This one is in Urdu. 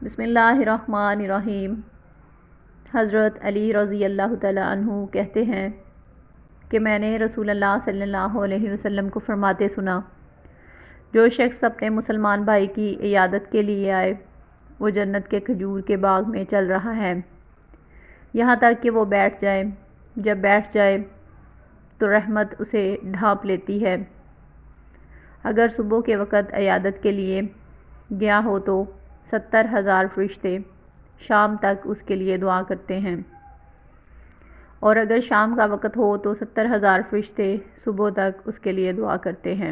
بسم اللہ الرحمن الرحیم۔ حضرت علی رضی اللہ تعالیٰ عنہ کہتے ہیں کہ میں نے رسول اللہ صلی اللہ علیہ وسلم کو فرماتے سنا، جو شخص اپنے مسلمان بھائی کی عیادت کے لیے آئے وہ جنت کے کھجور کے باغ میں چل رہا ہے، یہاں تک کہ وہ بیٹھ جائے۔ جب بیٹھ جائے تو رحمت اسے ڈھانپ لیتی ہے۔ اگر صبح کے وقت عیادت کے لیے گیا ہو تو 70,000 فرشتے شام تک اس کے لیے دعا کرتے ہیں، اور اگر شام کا وقت ہو تو 70,000 فرشتے صبح تک اس کے لیے دعا کرتے ہیں۔